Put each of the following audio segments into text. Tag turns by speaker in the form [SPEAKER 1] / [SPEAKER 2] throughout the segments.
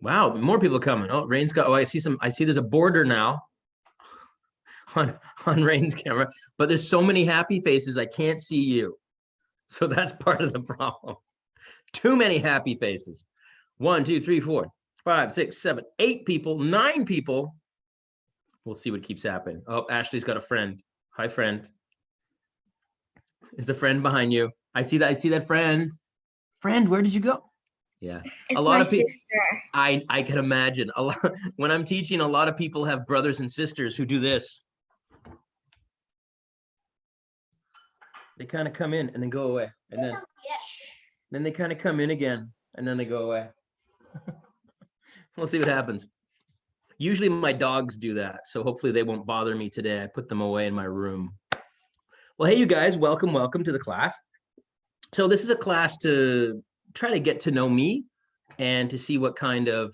[SPEAKER 1] Wow, more people coming. Oh, Rain's got. Oh, I see there's a border now on Rain's camera, but there's so many happy faces I can't see you. So that's part of the problem. Too many happy faces. 1, 2, 3, 4, 5, 6, 7, 8 people, 9 people. We'll see what keeps happening. Oh, Ashley's got a friend. Hi, friend. Is the friend behind you? I see that friend. Friend, where did you go? Yeah,
[SPEAKER 2] It's
[SPEAKER 1] a lot of people.
[SPEAKER 2] sister.
[SPEAKER 1] I can imagine a lot. When I'm teaching, a lot of people have brothers and sisters who do this. They kind of come in and then go away, and then they kind of come in again and then they go away. We'll see what happens. Usually my dogs do that, so hopefully they won't bother me today. I put them away in my room. Well, hey, you guys, welcome to the class. So this is a class to try to get to know me and to see what kind of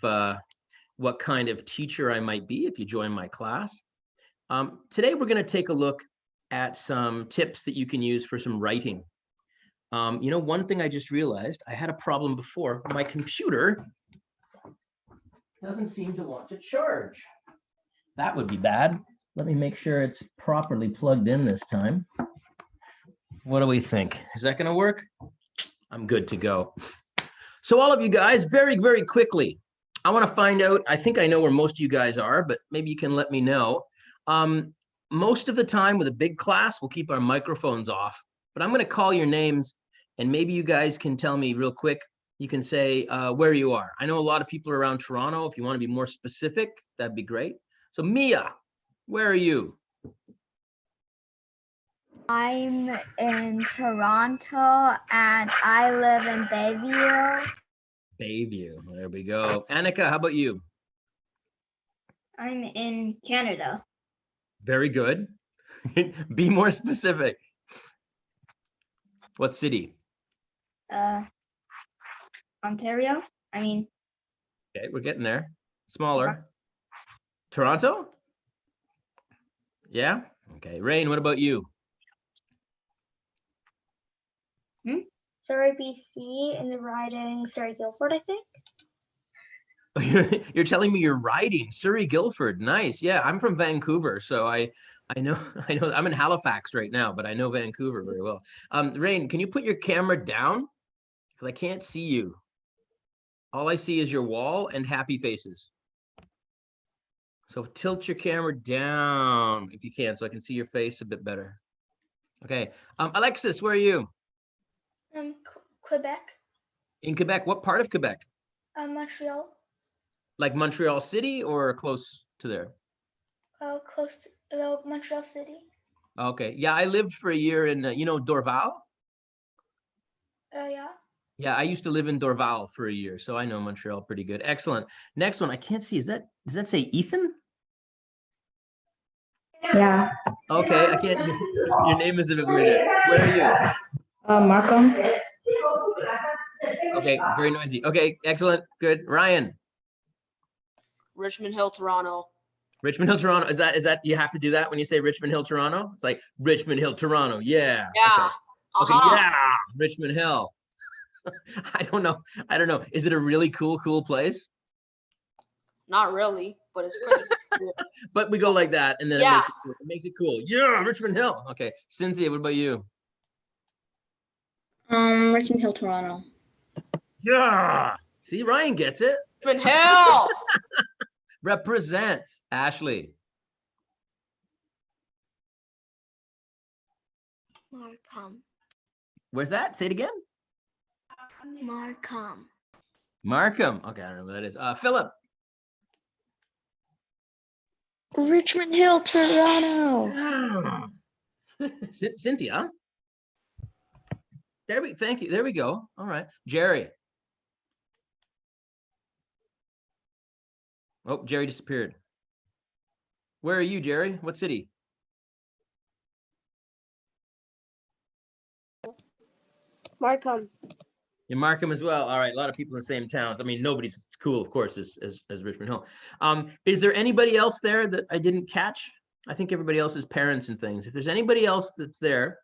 [SPEAKER 1] teacher I might be if you join my class. Today we're going to take a look at some tips that you can use for some writing. One thing I just realized, I had a problem before. My computer doesn't seem to want to charge. That would be bad. Let me make sure it's properly plugged in this time. What do we think? Is that going to work? I'm good to go. So all of you guys, very, very quickly, I want to find out, I think I know where most of you guys are, but maybe you can let me know. Most of the time with a big class, we'll keep our microphones off, but I'm going to call your names and maybe you guys can tell me real quick. You can say where you are. I know a lot of people are around Toronto. If you want to be more specific, that'd be great. So Mia, where are you?
[SPEAKER 2] I'm in Toronto and I live in Bayview.
[SPEAKER 1] Bayview, there we go. Annika, how about you?
[SPEAKER 3] I'm in Canada.
[SPEAKER 1] Very good. Be more specific. What city?
[SPEAKER 3] Ontario.
[SPEAKER 1] Okay, we're getting there. Smaller. Toronto? Yeah? Okay. Rain, what about you?
[SPEAKER 3] Surrey, BC, in the riding Surrey Guildford, I think.
[SPEAKER 1] You're telling me you're riding Surrey Guildford. Nice. Yeah, I'm from Vancouver, so I know I'm in Halifax right now, but I know Vancouver very well. Rain, can you put your camera down? Because I can't see you. All I see is your wall and happy faces. So tilt your camera down if you can, so I can see your face a bit better. Okay. Alexis, where are you?
[SPEAKER 4] Quebec.
[SPEAKER 1] In Quebec. What part of Quebec?
[SPEAKER 4] Montreal.
[SPEAKER 1] Like Montreal City or close to there?
[SPEAKER 4] Close to Montreal City.
[SPEAKER 1] Okay. Yeah, I lived for a year in, Dorval?
[SPEAKER 4] Yeah.
[SPEAKER 1] Yeah, I used to live in Dorval for a year, so I know Montreal pretty good. Excellent. Next one, I can't see. Does that say Ethan?
[SPEAKER 3] Yeah.
[SPEAKER 1] Okay, I can't. Your name is a bit weird. Where are you?
[SPEAKER 3] Markham.
[SPEAKER 1] Okay, very noisy. Okay, excellent. Good. Ryan.
[SPEAKER 5] Richmond Hill, Toronto.
[SPEAKER 1] Richmond Hill, Toronto. Is that you have to do that when you say Richmond Hill, Toronto? It's like Richmond Hill, Toronto. Yeah.
[SPEAKER 5] Yeah.
[SPEAKER 1] Okay. Okay. Yeah. Richmond Hill. I don't know. Is it a really cool place?
[SPEAKER 5] Not really, but it's pretty cool.
[SPEAKER 1] But we go like that, and then
[SPEAKER 5] Yeah.
[SPEAKER 1] it makes it cool. Yeah, Richmond Hill. Okay. Cynthia, what about you?
[SPEAKER 6] Richmond Hill, Toronto.
[SPEAKER 1] Yeah. See, Ryan gets it.
[SPEAKER 5] Richmond Hill.
[SPEAKER 1] Represent. Ashley.
[SPEAKER 2] Markham.
[SPEAKER 1] Where's that? Say it again.
[SPEAKER 2] Markham.
[SPEAKER 1] Markham. Okay, I don't know what that is. Philip.
[SPEAKER 6] Richmond Hill, Toronto.
[SPEAKER 1] Cynthia. Thank you. There we go. All right. Jerry. Oh, Jerry disappeared. Where are you, Jerry? What city?
[SPEAKER 5] Markham.
[SPEAKER 1] In Markham as well. All right, a lot of people in the same towns. I mean, nobody's as cool, of course, as Richmond Hill. Is there anybody else there that I didn't catch? I think everybody else is parents and things. If there's anybody else that's there,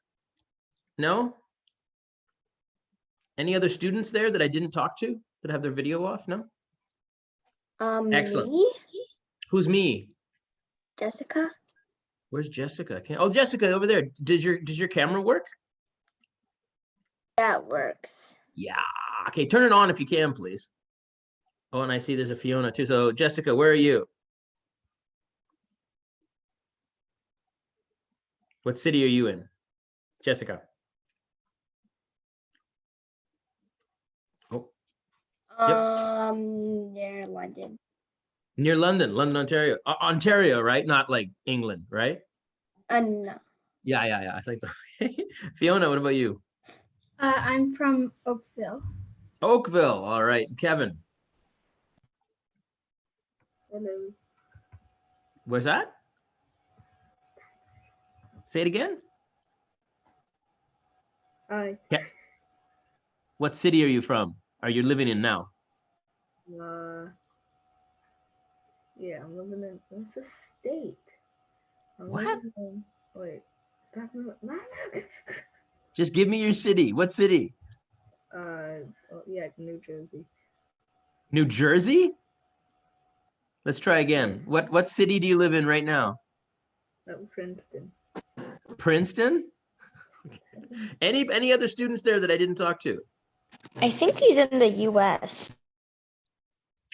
[SPEAKER 1] no? Any other students there that I didn't talk to that have their video off? No? Excellent.
[SPEAKER 2] Me,
[SPEAKER 1] Who's me?
[SPEAKER 2] Jessica.
[SPEAKER 1] Where's Jessica? Oh, Jessica over there. Does your camera work?
[SPEAKER 2] That works.
[SPEAKER 1] Yeah. Okay, turn it on if you can, please. Oh, and I see there's a Fiona too. So Jessica, where are you? What city are you in? Jessica. Oh, yep.
[SPEAKER 2] Near London.
[SPEAKER 1] Near London, Ontario. Ontario, right? Not like England, right?
[SPEAKER 2] No.
[SPEAKER 1] Yeah. I think so. Fiona, what about you?
[SPEAKER 4] I'm from Oakville.
[SPEAKER 1] Oakville. All right. Kevin,
[SPEAKER 5] Hello.
[SPEAKER 1] where's that? Say it again.
[SPEAKER 7] Hi.
[SPEAKER 1] What city are you from? Are you living in now?
[SPEAKER 7] Yeah, I'm living in what's the state? I'm
[SPEAKER 1] What?
[SPEAKER 7] living in, wait, that's not,
[SPEAKER 1] Just give me your city. What city?
[SPEAKER 7] yeah, New Jersey.
[SPEAKER 1] New Jersey? Let's try again. What city do you live in right now?
[SPEAKER 7] Princeton.
[SPEAKER 1] Princeton? Any other students there that I didn't talk to?
[SPEAKER 6] I think he's in the US.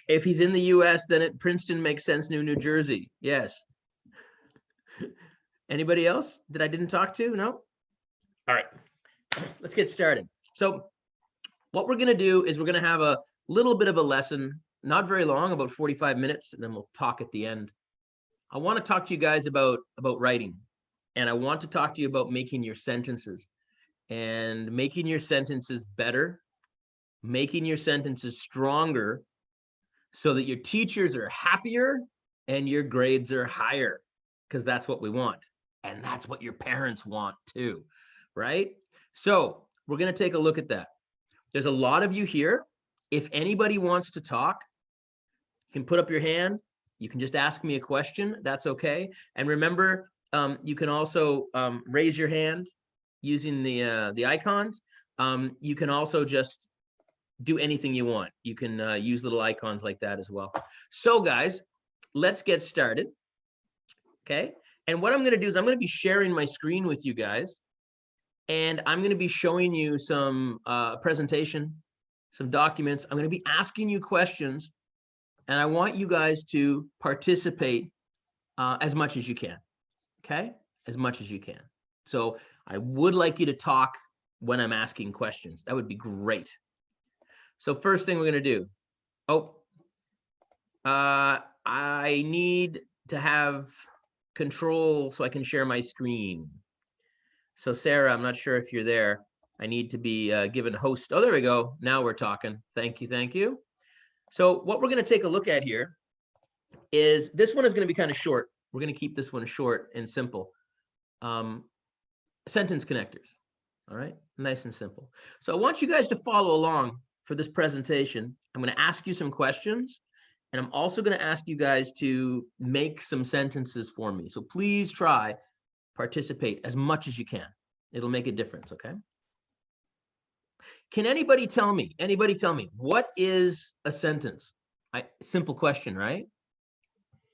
[SPEAKER 1] If he's in the US, then Princeton makes sense. New Jersey. Yes. Anybody else that I didn't talk to? No? All right. Let's get started. So what we're going to do is we're going to have a little bit of a lesson, not very long, about 45 minutes, and then we'll talk at the end. I want to talk to you guys about writing, and I want to talk to you about making your sentences and making your sentences better, making your sentences stronger so that your teachers are happier and your grades are higher, because that's what we want. And that's what your parents want too, right? So we're going to take a look at that. There's a lot of you here. If anybody wants to talk, you can put up your hand. You can just ask me a question. That's okay. And remember, you can also raise your hand using the icons. You can also just do anything you want. You can use little icons like that as well. So guys, let's get started. Okay. And what I'm going to do is I'm going to be sharing my screen with you guys. And I'm going to be showing you some presentation, some documents. I'm going to be asking you questions. And I want you guys to participate as much as you can. Okay? As much as you can. So I would like you to talk when I'm asking questions. That would be great. So first thing we're going to do. I need to have control so I can share my screen. So Sarah, I'm not sure if you're there. I need to be given host. Oh, there we go. Now we're talking. Thank you. Thank you. So what we're going to take a look at here is this one is going to be kind of short. We're going to keep this one short and simple. Sentence connectors. All right. Nice and simple. So I want you guys to follow along for this presentation. I'm going to ask you some questions. And I'm also going to ask you guys to make some sentences for me. So please try, participate as much as you can. It'll make a difference, okay? Can anybody tell me, what is a sentence? Simple question, right?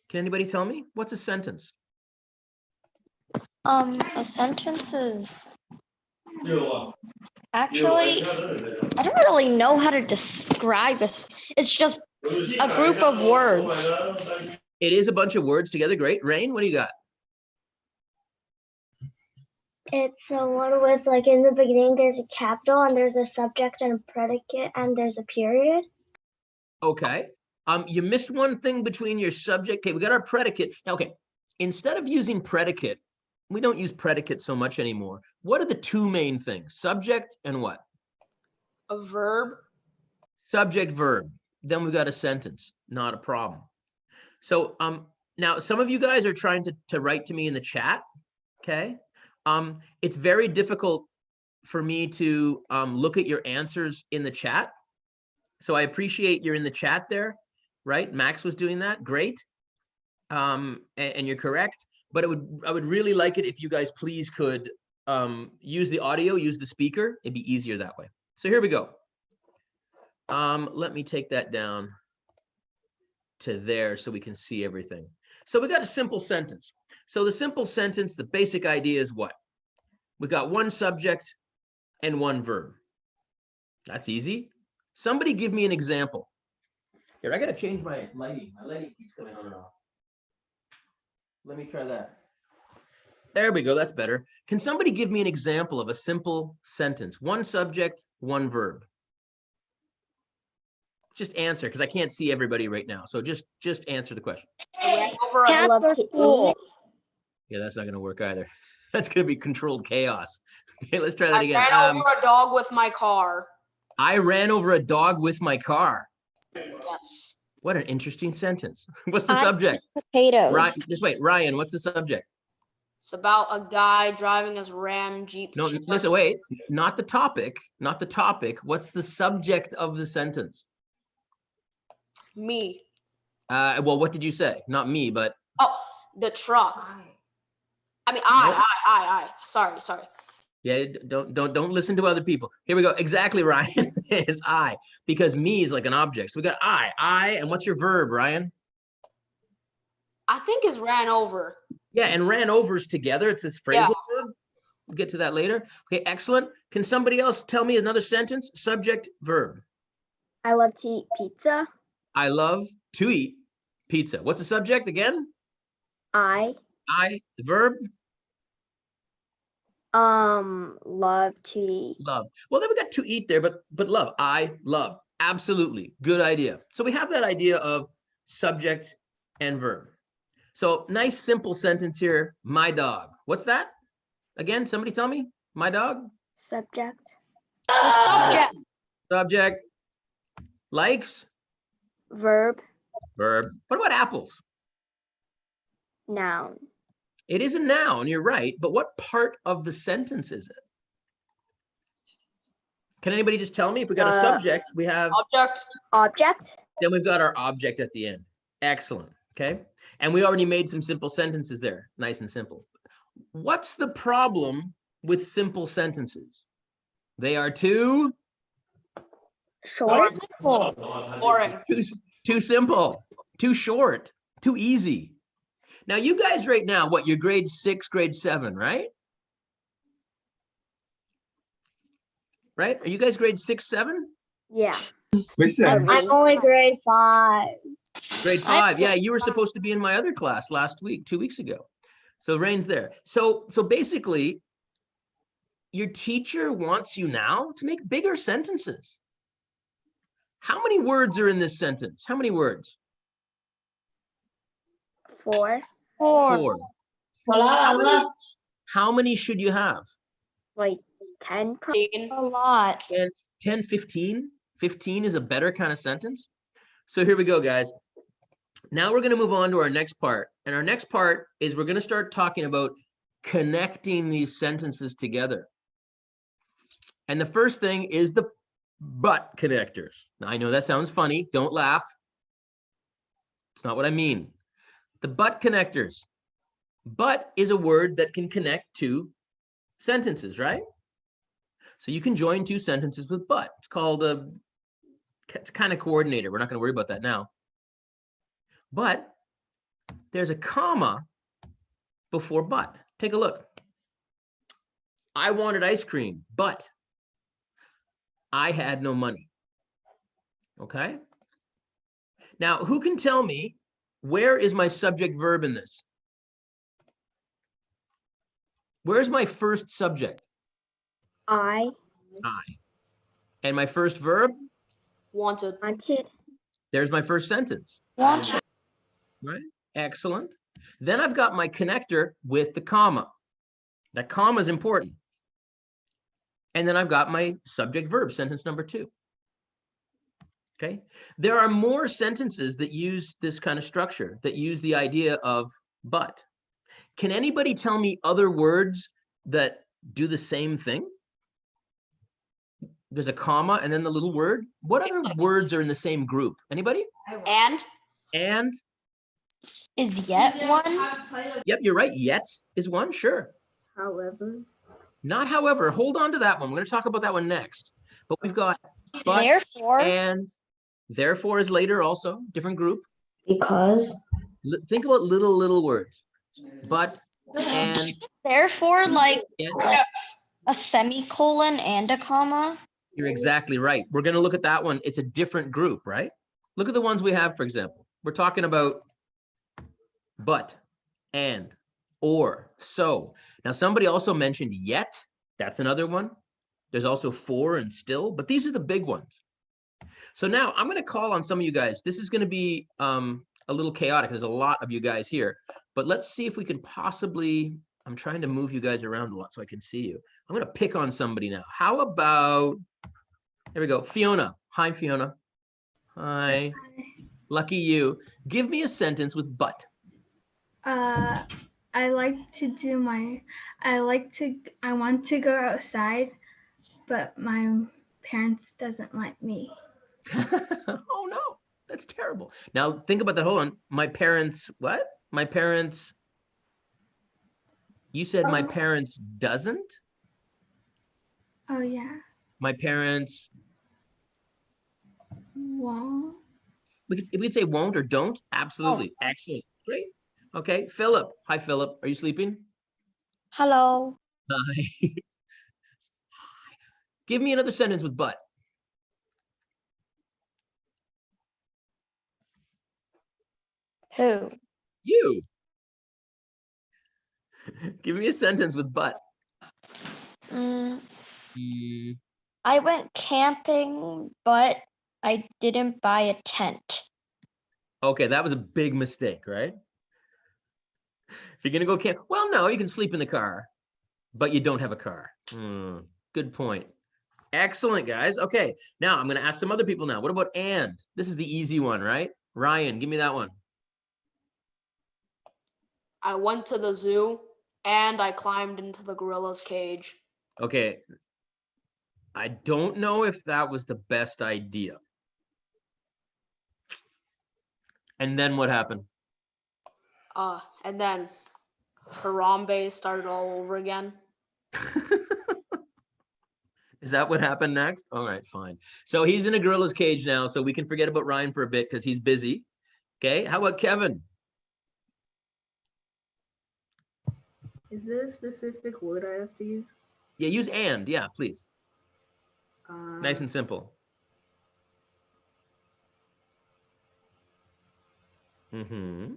[SPEAKER 1] Can anybody tell me? What's a sentence?
[SPEAKER 6] A sentence is actually, I don't really know how to describe it. It's just a group of words.
[SPEAKER 1] It is a bunch of words together. Great. Rain, what do you got?
[SPEAKER 3] It's a one with, like, in the beginning there's a capital and there's a subject and a predicate and there's a period.
[SPEAKER 1] Okay. You missed one thing between your subject. Okay, we got our predicate. Okay, instead of using predicate, we don't use predicate so much anymore. What are the two main things? Subject and what?
[SPEAKER 5] A verb.
[SPEAKER 1] Subject, verb. Then we've got a sentence. Not a problem. So now some of you guys are trying to write to me in the chat. Okay. It's very difficult for me to look at your answers in the chat. So I appreciate you're in the chat there, right? Max was doing that. Great. And you're correct. But I would really like it if you guys please could use the audio, use the speaker. It'd be easier that way. So here we go. Let me take that down. to there so we can see everything. So we got a simple sentence. So the simple sentence, the basic idea is what? We got one subject and one verb. That's easy. Somebody give me an example. Here, I gotta change my lighting. My lighting keeps coming on and off. Let me try that. There we go, that's better. Can somebody give me an example of a simple sentence? One subject, one verb. Just answer, because I can't see everybody right now. So just answer the question.
[SPEAKER 5] I ran over a,
[SPEAKER 2] I love
[SPEAKER 3] Cats
[SPEAKER 2] to
[SPEAKER 3] are cool.
[SPEAKER 2] eat.
[SPEAKER 1] Yeah, that's not gonna work either. That's gonna be controlled chaos. Okay, let's try that
[SPEAKER 5] I
[SPEAKER 1] again.
[SPEAKER 5] ran over a dog with my car.
[SPEAKER 1] I ran over a dog with my car.
[SPEAKER 5] Yes.
[SPEAKER 1] What an interesting sentence. What's the
[SPEAKER 6] I-
[SPEAKER 1] subject?
[SPEAKER 6] Potatoes.
[SPEAKER 1] Ryan, just wait, Ryan, what's the subject?
[SPEAKER 5] It's about a guy driving his Ram Jeep.
[SPEAKER 1] No, listen, wait, not the topic, not the topic. What's the subject of the sentence?
[SPEAKER 5] Me.
[SPEAKER 1] Well, what did you say? Not me, but
[SPEAKER 5] Oh, the truck. I mean, I. Sorry.
[SPEAKER 1] yeah, don't listen to other people. Here we go. Exactly, Ryan. It's I, because me is like an object. So we got I, and what's your verb, Ryan?
[SPEAKER 5] I think it's ran over.
[SPEAKER 1] Yeah, and ran overs together. It's this phrasal verb. We'll get to that later. Okay, excellent. Can somebody else tell me another sentence? Subject, verb.
[SPEAKER 2] I love to eat pizza.
[SPEAKER 1] I love to eat pizza. What's the subject again?
[SPEAKER 2] I
[SPEAKER 1] The verb,
[SPEAKER 2] love to eat.
[SPEAKER 1] love. Well, then we got to eat there, but love. I love. Absolutely. Good idea. So we have that idea of subject and verb. So nice simple sentence here. My dog. What's that? Again, somebody tell me. My dog.
[SPEAKER 2] Subject.
[SPEAKER 6] The subject.
[SPEAKER 1] Subject. Likes.
[SPEAKER 2] Verb.
[SPEAKER 1] Verb. What about apples?
[SPEAKER 2] Noun.
[SPEAKER 1] It is a noun, you're right, but what part of the sentence is it? Can anybody just tell me? If we got a subject, we have,
[SPEAKER 5] Object.
[SPEAKER 2] Object.
[SPEAKER 1] then we've got our object at the end. Excellent, okay? And we already made some simple sentences there, nice and simple. What's the problem with simple sentences? They are too
[SPEAKER 2] Short.
[SPEAKER 5] Boring.
[SPEAKER 1] too simple, too short, too easy. Now you guys right now, what, you're grade 6, grade 7, right? Right? Are you guys grade 6, 7?
[SPEAKER 2] Yeah.
[SPEAKER 3] I'm only grade 5.
[SPEAKER 1] Grade 5, yeah, you were supposed to be in my other class last week, 2 weeks ago. So Rain's there. So basically, your teacher wants you now to make bigger sentences. How many words are in this sentence? How many words?
[SPEAKER 2] 4.
[SPEAKER 1] 4. How many should you have?
[SPEAKER 2] Like 10.
[SPEAKER 6] A lot.
[SPEAKER 1] 10, 15? 15 is a better kind of sentence. So here we go, guys. Now we're going to move on to our next part. And our next part is we're going to start talking about connecting these sentences together. And the first thing is the but connectors. Now, I know that sounds funny. Don't laugh. It's not what I mean. The but connectors. But is a word that can connect two sentences, right? So you can join two sentences with but. It's called it's kind of coordinator. We're not going to worry about that now. But there's a comma before but. Take a look. I wanted ice cream, but I had no money. Okay? Now, who can tell me where is my subject verb in this? Where's my first subject?
[SPEAKER 2] I
[SPEAKER 1] And my first verb?
[SPEAKER 5] Wanted.
[SPEAKER 2] wanted.
[SPEAKER 1] There's my first sentence.
[SPEAKER 6] Wanted.
[SPEAKER 1] Right? Excellent. Then I've got my connector with the comma. That comma is important. And then I've got my subject verb, sentence number 2. Okay. There are more sentences that use this kind of structure, that use the idea of but. Can anybody tell me other words that do the same thing? There's a comma and then the little word. What other words are in the same group? Anybody? And?
[SPEAKER 6] Is yet one?
[SPEAKER 1] Yep, you're right. Yet is one, sure.
[SPEAKER 7] However.
[SPEAKER 1] Not however. Hold on to that one. We're going to talk about that one next. But we've got but
[SPEAKER 6] Therefore.
[SPEAKER 1] and therefore is later also, different group.
[SPEAKER 8] Because
[SPEAKER 1] Think about little words. But, and,
[SPEAKER 6] Therefore, like
[SPEAKER 1] and.
[SPEAKER 6] a semicolon and a comma.
[SPEAKER 1] You're exactly right. We're going to look at that one. It's a different group, right? Look at the ones we have, for example. We're talking about but, and, or, so. Now, somebody also mentioned yet. That's another one. There's also for and still, but these are the big ones. So now I'm going to call on some of you guys. This is going to be a little chaotic. There's a lot of you guys here, but let's see if we can possibly, I'm trying to move you guys around a lot so I can see you. I'm going to pick on somebody now. How about, there we go, Fiona. Hi, Fiona. Hi. Lucky you. Give me a sentence with but.
[SPEAKER 4] I like to do my, I want to go outside, but my parents doesn't let me.
[SPEAKER 1] Oh no, that's terrible. Now think about that. Hold on. My parents, what? My parents, you said my parents doesn't?
[SPEAKER 4] Oh yeah.
[SPEAKER 1] My parents,
[SPEAKER 4] Well,
[SPEAKER 1] if we could say won't or don't, absolutely. Excellent. Great. Okay, Philip. Hi, Philip. Are you sleeping?
[SPEAKER 6] Hello.
[SPEAKER 1] Hi. Give me another sentence with but.
[SPEAKER 6] Who?
[SPEAKER 1] You. Give me a sentence with but.
[SPEAKER 6] Mm,
[SPEAKER 1] Mm,
[SPEAKER 6] I went camping, but I didn't buy a tent.
[SPEAKER 1] okay, that was a big mistake, right? If you're gonna go camp, well, no, you can sleep in the car, but you don't have a car. Good point. Excellent, guys. Okay, now I'm gonna ask some other people now. What about and? This is the easy one, right? Ryan, give me that one.
[SPEAKER 5] I went to the zoo and I climbed into the gorilla's cage.
[SPEAKER 1] Okay. I don't know if that was the best idea. And then what happened?
[SPEAKER 5] And then Harambe started all over again.
[SPEAKER 1] Is that what happened next? All right, fine. So he's in a gorilla's cage now, so we can forget about Ryan for a bit because he's busy. Okay, how about Kevin?
[SPEAKER 7] Is there a specific word I have to use?
[SPEAKER 1] Yeah, use and. Yeah, please. Nice
[SPEAKER 7] Uh,
[SPEAKER 1] and simple. Mm-hmm.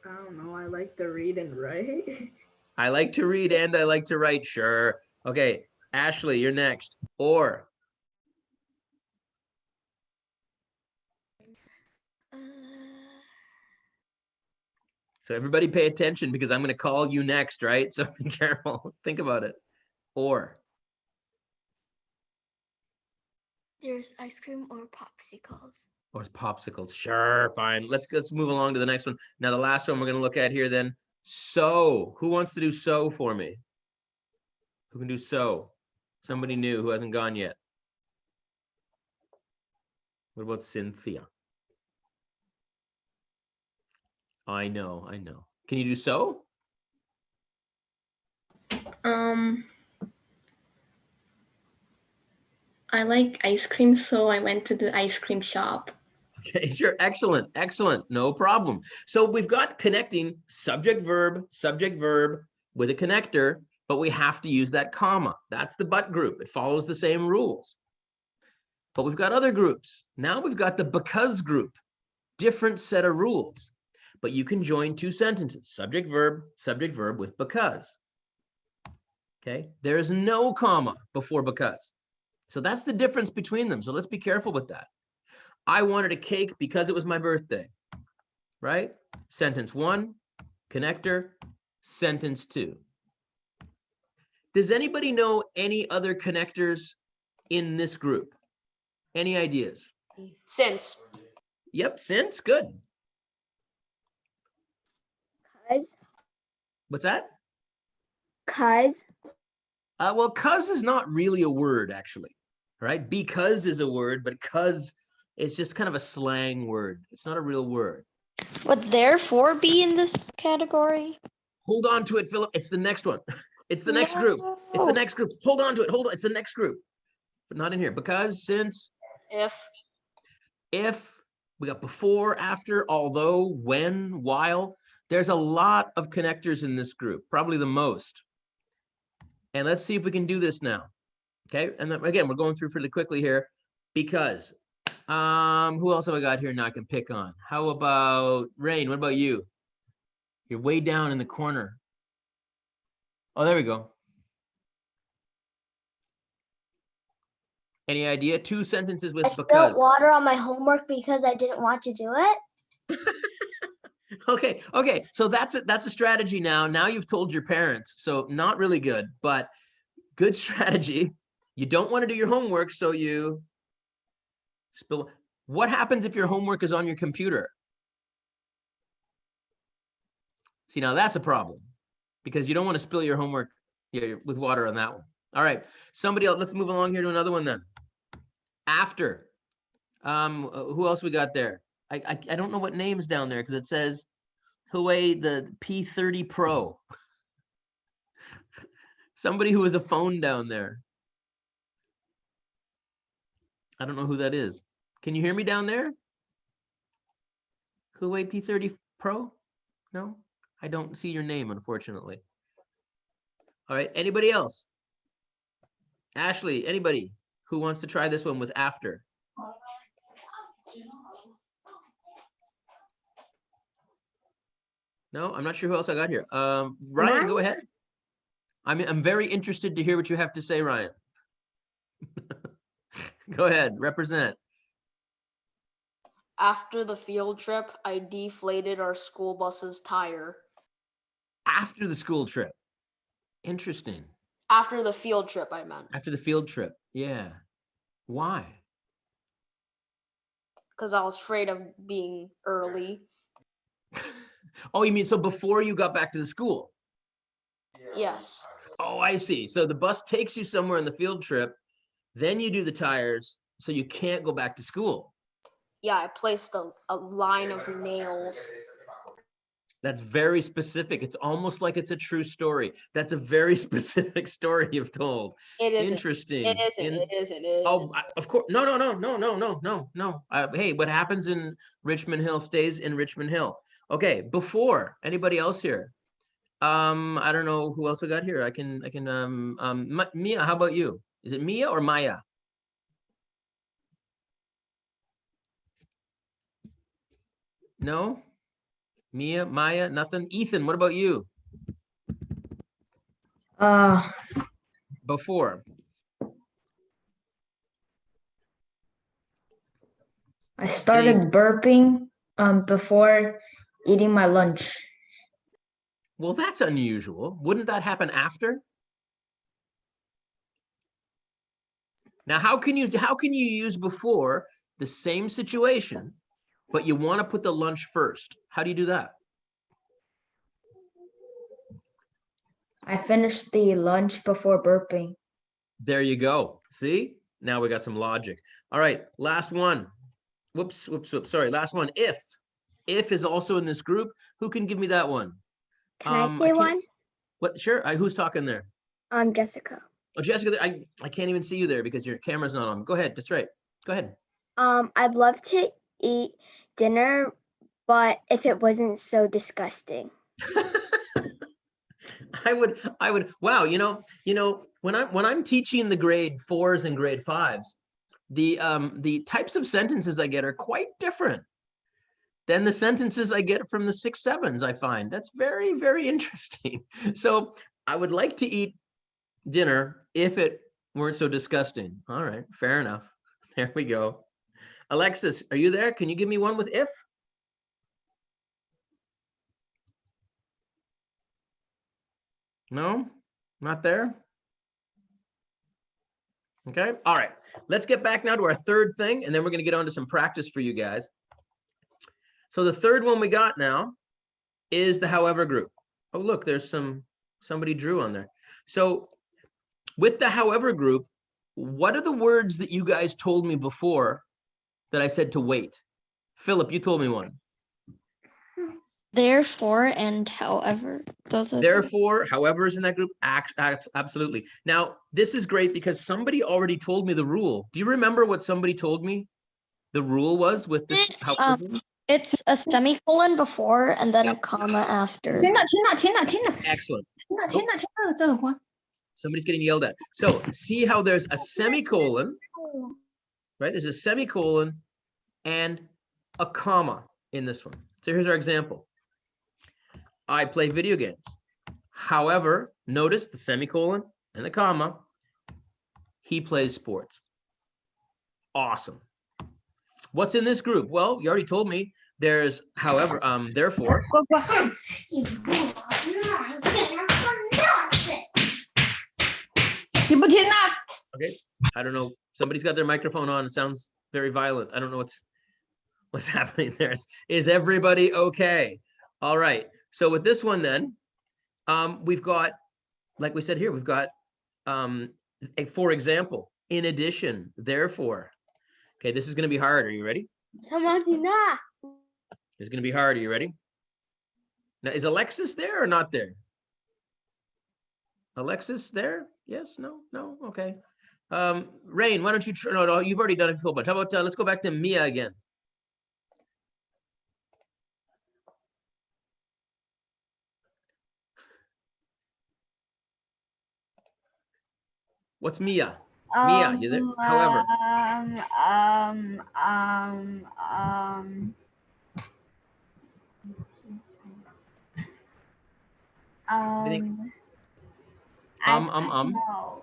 [SPEAKER 7] I don't know. I like to read and write.
[SPEAKER 1] I like to read and I like to write. Sure. Okay, Ashley, you're next. Or. So everybody pay attention because I'm going to call you next, right? So be careful. Think about it. Or.
[SPEAKER 9] There's ice cream or popsicles.
[SPEAKER 1] Or popsicles. Sure, fine. Let's move along to the next one. Now, the last one we're going to look at here then. So, who wants to do so for me? Who can do so? Somebody new who hasn't gone yet. What about Cynthia? I know. Can you do so?
[SPEAKER 10] I like ice cream, so I went to the ice cream shop.
[SPEAKER 1] Okay, sure. Excellent. No problem. So we've got connecting subject verb with a connector, but we have to use that comma. That's the but group. It follows the same rules. But we've got other groups. Now we've got the because group. Different set of rules. But you can join two sentences, subject verb with because. Okay, there is no comma before because. So that's the difference between them. So let's be careful with that. I wanted a cake because it was my birthday, right? Sentence one, connector, sentence two. Does anybody know any other connectors in this group? Any ideas?
[SPEAKER 5] Since.
[SPEAKER 1] Yep, since, good.
[SPEAKER 2] Cause.
[SPEAKER 1] What's that?
[SPEAKER 2] Cause.
[SPEAKER 1] Well, cause is not really a word, actually, right? Because is a word, but cause is just kind of a slang word. It's not a real word.
[SPEAKER 6] Would therefore be in this category?
[SPEAKER 1] Hold on to it, Philip. It's the next one. It's the next group. It's the next group. Hold on to it. Hold on. It's the next group, but not in here. Because, since.
[SPEAKER 5] If.
[SPEAKER 1] if, we got before, after, although, when, while. There's a lot of connectors in this group, probably the most. And let's see if we can do this now. Okay, and then, again, we're going through pretty quickly here because who else have I got here now I can pick on? How about Rain? What about you? You're way down in the corner. Oh, there we go. Any idea? 2 sentences with
[SPEAKER 3] I
[SPEAKER 1] because.
[SPEAKER 3] spilled water on my homework because I didn't want to do it.
[SPEAKER 1] Okay. So that's a strategy now. Now you've told your parents. So not really good, but good strategy. You don't want to do your homework, so you spill. What happens if your homework is on your computer? See, now that's a problem because you don't want to spill your homework with water on that one. All right, somebody else. Let's move along here to another one then. After. Who else we got there? I don't know what name's down there because it says Huawei the P30 Pro. Somebody who has a phone down there. I don't know who that is. Can you hear me down there? Huawei P30 Pro? No, I don't see your name, unfortunately. All right, anybody else? Ashley, anybody who wants to try this one with after? No, I'm not sure who else I got here. Ryan, go ahead. I'm very interested to hear what you have to say, Ryan. Go ahead, represent.
[SPEAKER 5] After the field trip, I deflated our school bus's tire.
[SPEAKER 1] After the school trip. Interesting.
[SPEAKER 5] After the field trip, I meant.
[SPEAKER 1] After the field trip. Yeah. Why?
[SPEAKER 5] Because I was afraid of being early.
[SPEAKER 1] Oh, you mean so before you got back to the school?
[SPEAKER 5] Yes.
[SPEAKER 1] Oh, I see. So the bus takes you somewhere on the field trip, then you do the tires, so you can't go back to school.
[SPEAKER 5] Yeah, I placed a line of nails.
[SPEAKER 1] That's very specific. It's almost like it's a true story. That's a very specific story you've told.
[SPEAKER 5] It isn't.
[SPEAKER 1] Interesting.
[SPEAKER 5] It isn't.
[SPEAKER 1] Oh, of course. No. Hey, what happens in Richmond Hill stays in Richmond Hill. Okay, before. Anybody else here? I don't know who else we got here. Mia, how about you? Is it Mia or Maya? No? Mia, Maya, nothing? Ethan, what about you? Before.
[SPEAKER 8] I started burping before eating my lunch.
[SPEAKER 1] Well, that's unusual. Wouldn't that happen after? Now, how can you use before the same situation, but you want to put the lunch first? How do you do that?
[SPEAKER 8] I finished the lunch before burping.
[SPEAKER 1] There you go. See? Now we got some logic. All right, last one. Whoops. Sorry, last one. If is also in this group, who can give me that one?
[SPEAKER 2] Can I say one?
[SPEAKER 1] What? Sure. Who's talking there?
[SPEAKER 2] Jessica.
[SPEAKER 1] Oh, Jessica, I can't even see you there because your camera's not on. Go ahead. That's right. Go ahead.
[SPEAKER 2] I'd love to eat dinner, but if it wasn't so disgusting.
[SPEAKER 1] I would. Wow. When I'm teaching the grade 4s and grade 5s, the types of sentences I get are quite different than the sentences I get from the 6, 7s. I find that's very, very interesting. So I would like to eat dinner if it weren't so disgusting. All right, fair enough. There we go. Alexis, are you there? Can you give me one with if? No, not there. Okay, all right. Let's get back now to our third thing, and then we're going to get on to some practice for you guys. So the third one we got now is the however group. Oh, look, there's somebody drew on there. So with the however group, what are the words that you guys told me before that I said to wait? Philip, you told me one.
[SPEAKER 6] Therefore and however.
[SPEAKER 1] Therefore, however is in that group. Absolutely. Now, this is great because somebody already told me the rule. Do you remember what somebody told me? The rule was with this, how was it?
[SPEAKER 6] It's a semicolon before and then a comma after.
[SPEAKER 1] Excellent. Somebody's getting yelled at. So see how there's a semicolon, right? There's a semicolon and a comma in this one. So here's our example. I play video games. However, notice the semicolon and the comma. He plays sports. Awesome. What's in this group? Well, you already told me. There's, however, therefore. Okay, I don't know. Somebody's got their microphone on. It sounds very violent. I don't know what's happening there. Is everybody okay? All right. So with this one then, we've got, like we said here, we've got, for example, in addition, therefore. Okay, this is going to be hard. Are you ready? It's going to be hard. Are you ready? Now, is Alexis there or not there? Alexis there? Yes, no, no, okay. Rain, why don't you try? No, you've already done a whole bunch. How about let's go back to Mia again. What's Mia? Mia, you there? However.
[SPEAKER 4] No.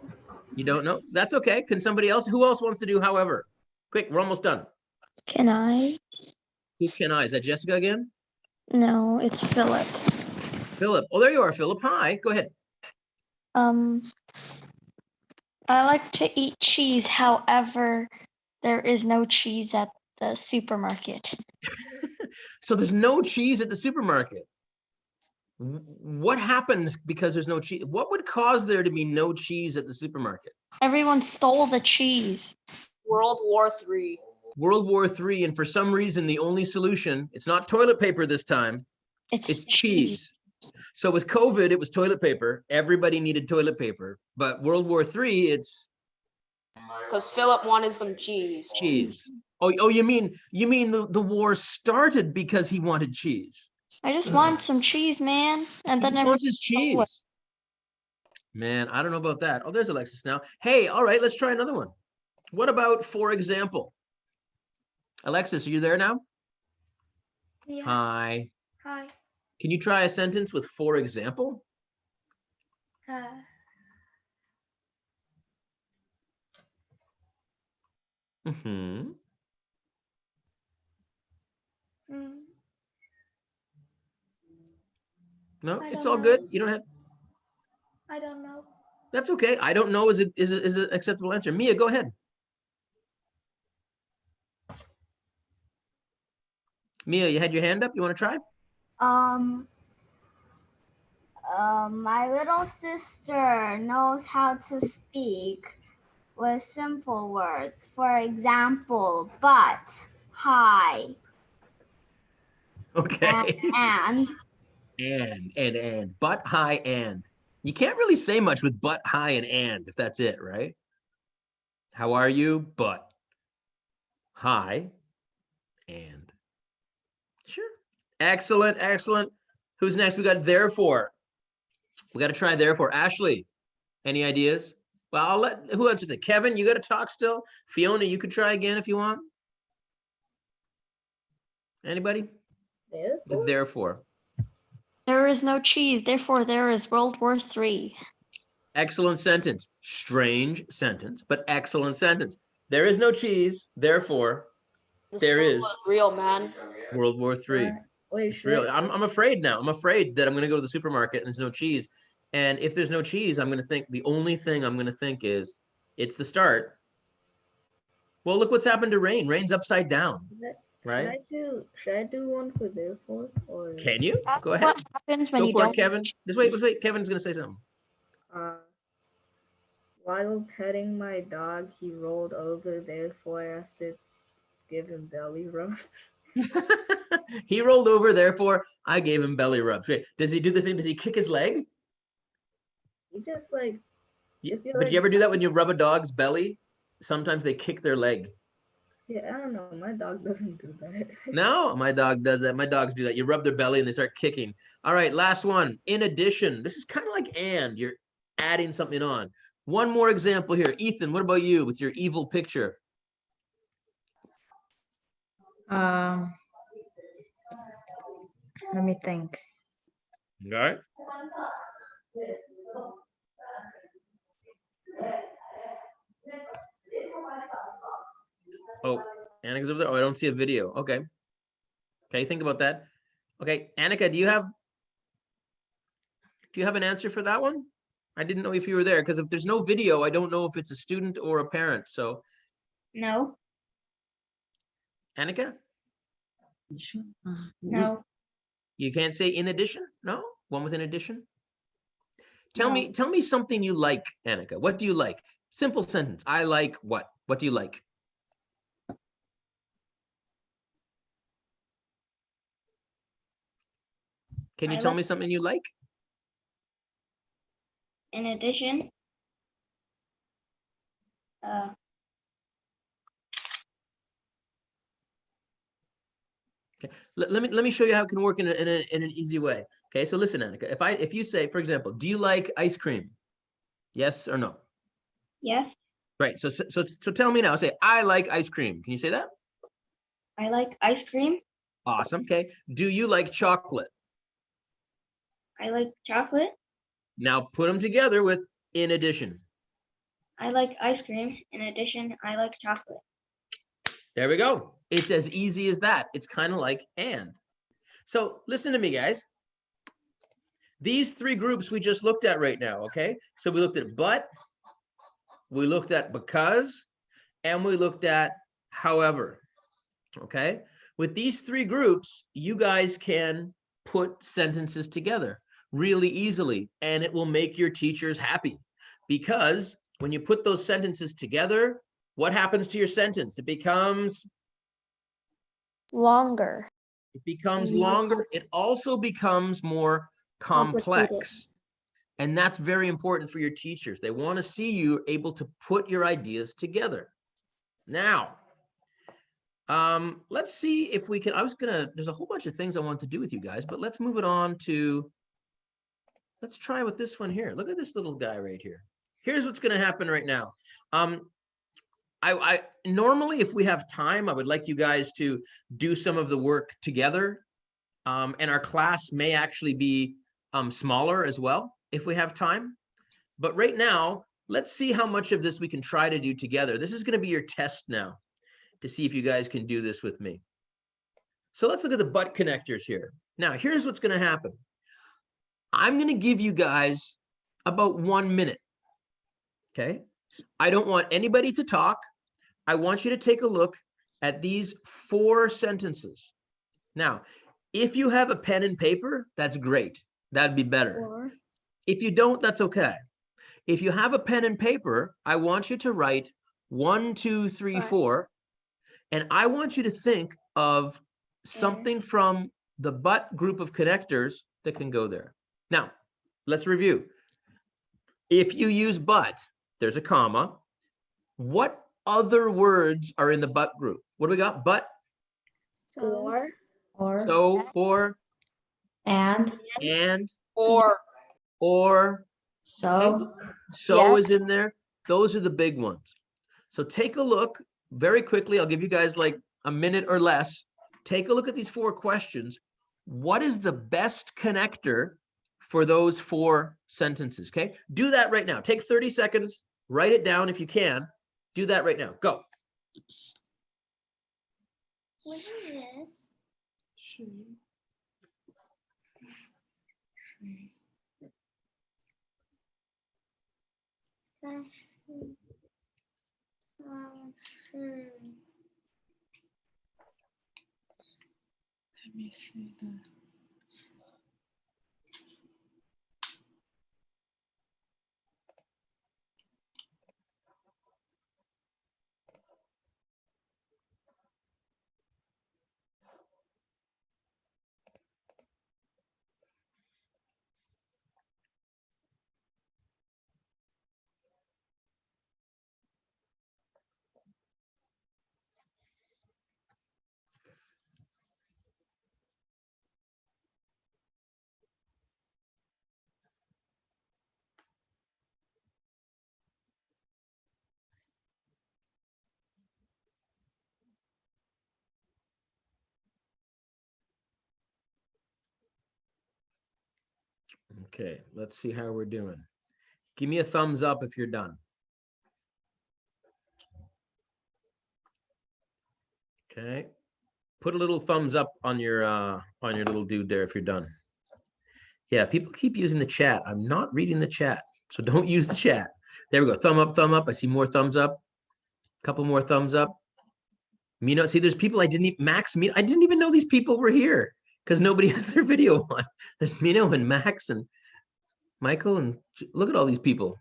[SPEAKER 1] You don't know? That's okay. Can somebody else? Who else wants to do however? Quick, we're almost done.
[SPEAKER 6] Can I?
[SPEAKER 1] Who's can I? Is that Jessica again?
[SPEAKER 6] No, it's Philip.
[SPEAKER 1] Philip. Oh, there you are, Philip. Hi, go ahead.
[SPEAKER 6] I like to eat cheese. However, there is no cheese at the supermarket.
[SPEAKER 1] So there's no cheese at the supermarket. What happens because there's no cheese? What would cause there to be no cheese at the supermarket?
[SPEAKER 6] Everyone stole the cheese.
[SPEAKER 5] World War III.
[SPEAKER 1] World War III, and for some reason, the only solution, it's not toilet paper this time, it's cheese. So with COVID, it was toilet paper. Everybody needed toilet paper. But World War III, it's...
[SPEAKER 5] Because Philip wanted some cheese.
[SPEAKER 1] Cheese. Oh, you mean the war started because he wanted cheese?
[SPEAKER 6] I just want some cheese, man. And then
[SPEAKER 1] everyone wants his cheese. Man, I don't know about that. Oh, there's Alexis now. Hey, all right, let's try another one. What about, for example? Alexis, are you there now?
[SPEAKER 9] Yes.
[SPEAKER 1] Hi.
[SPEAKER 9] Hi.
[SPEAKER 1] Can you try a sentence with for example? No, it's all good. You don't have.
[SPEAKER 9] I don't know.
[SPEAKER 1] That's okay. I don't know is an acceptable answer. Mia, go ahead. Mia, you had your hand up. You want to try?
[SPEAKER 4] My little sister knows how to speak with simple words. For example, but, hi.
[SPEAKER 1] Okay.
[SPEAKER 4] And.
[SPEAKER 1] But, hi, and. You can't really say much with but, hi, and, if that's it, right? How are you? But, hi, and. Sure. Excellent, excellent. Who's next? We got therefore. We got to try therefore. Ashley, any ideas? Well, I'll let, who else is it? Kevin, you got to talk still. Fiona, you could try again if you want. Anybody? Therefore.
[SPEAKER 6] There is no cheese, therefore there is World War III.
[SPEAKER 1] Excellent sentence. Strange sentence, but excellent sentence. There is no cheese, therefore there is
[SPEAKER 5] real, man.
[SPEAKER 1] World War III.
[SPEAKER 7] Wait,
[SPEAKER 1] it's real. I'm afraid now. I'm afraid that I'm going to go to the supermarket and there's no cheese. And if there's no cheese, I'm going to think the only thing I'm going to think is it's the start. Well, look what's happened to Rain. Rain's upside down. Right?
[SPEAKER 7] Should I do one for therefore? Or
[SPEAKER 1] can you? Go ahead.
[SPEAKER 6] What happens when
[SPEAKER 1] go
[SPEAKER 6] you
[SPEAKER 1] for
[SPEAKER 6] don't?
[SPEAKER 1] It, Kevin. Just wait. Kevin's going to say something.
[SPEAKER 7] While petting my dog, he rolled over. Therefore, I have to give him belly rubs.
[SPEAKER 1] He rolled over. Therefore, I gave him belly rubs. Wait, does he do the thing? Does he kick his leg?
[SPEAKER 7] He just like.
[SPEAKER 1] But do you ever do that when you rub a dog's belly? Sometimes they kick their leg.
[SPEAKER 7] Yeah, I don't know. My dog doesn't do that.
[SPEAKER 1] No, my dog does that. My dogs do that. You rub their belly and they start kicking. All right, last one. In addition, this is kind of like and. You're adding something on. One more example here. Ethan, what about you with your evil picture?
[SPEAKER 8] Let me think.
[SPEAKER 1] All right. Oh, Annika's over there. Oh, I don't see a video. Okay. Okay, think about that. Okay, Annika, do you have an answer for that one? I didn't know if you were there because if there's no video, I don't know if it's a student or a parent. So,
[SPEAKER 6] No,
[SPEAKER 1] Annika,
[SPEAKER 6] no.
[SPEAKER 1] you can't say in addition? No? One with in addition? Tell
[SPEAKER 6] No.
[SPEAKER 1] me something you like, Annika. What do you like? Simple sentence. I like what? What do you like? Can you
[SPEAKER 6] I
[SPEAKER 1] tell
[SPEAKER 6] like-
[SPEAKER 1] me something you like?
[SPEAKER 6] In addition,
[SPEAKER 1] Let me show you how it can work in an easy way. Okay, so listen, Annika. If you say, for example, do you like ice cream? Yes or no?
[SPEAKER 6] yes,
[SPEAKER 1] Right. So tell me now. Say I like ice cream. Can you say that?
[SPEAKER 6] I like ice cream.
[SPEAKER 1] Awesome. Okay. Do you like chocolate?
[SPEAKER 6] I like chocolate.
[SPEAKER 1] Now put them together with in addition.
[SPEAKER 6] I like ice cream. In addition, I like chocolate.
[SPEAKER 1] There we go. It's as easy as that. It's kind of like and. So listen to me, guys. These three groups we just looked at right now, okay? So we looked at but, we looked at because, and we looked at however, okay? With these three groups, you guys can put sentences together really easily, and it will make your teachers happy. Because when you put those sentences together, what happens to your sentence? It becomes
[SPEAKER 2] Longer.
[SPEAKER 1] longer. It also becomes more complex.
[SPEAKER 2] Complicated.
[SPEAKER 1] And that's very important for your teachers. They want to see you able to put your ideas together. Now, let's see if we can, there's a whole bunch of things I want to do with you guys, but let's move it on to, let's try with this one here. Look at this little guy right here. Here's what's going to happen right now. I normally, if we have time, I would like you guys to do some of the work together. And our class may actually be smaller as well if we have time. But right now, let's see how much of this we can try to do together. This is going to be your test now to see if you guys can do this with me. So let's look at the butt connectors here. Now, here's what's going to happen. I'm going to give you guys about 1 minute. Okay. I don't want anybody to talk. I want you to take a look at these 4 sentences. Now, if you have a pen and paper, that's great. That'd be better. If you don't, that's okay. If you have a pen and paper, I want you to write 1, 2, 3, 4. And I want you to think of something from the but group of connectors that can go there. Now, let's review. If you use but, there's a comma. What other words are in the but group? What do we got? But,
[SPEAKER 2] Or.
[SPEAKER 1] so, for,
[SPEAKER 8] And.
[SPEAKER 1] or,
[SPEAKER 8] So.
[SPEAKER 1] so is in there. Those are the big ones. So take a look very quickly. I'll give you guys like a minute or less. Take a look at these 4 questions. What is the best connector for those 4 sentences? Okay, do that right now. Take 30 seconds, write it down if you can. Do that right now. Go.
[SPEAKER 3] What is this?
[SPEAKER 10] Let me see the.
[SPEAKER 1] Okay, let's see how we're doing. Give me a thumbs up if you're done. Okay. Put a little thumbs up on your little dude there if you're done. Yeah, people keep using the chat. I'm not reading the chat, so don't use the chat. There we go. Thumb up, thumb up. I see more thumbs up. Couple more thumbs up. Mino, see, there's people I didn't even, Max, Mino, I didn't even know these people were here because nobody has their video on. There's Mino and Max and Michael, and look at all these people.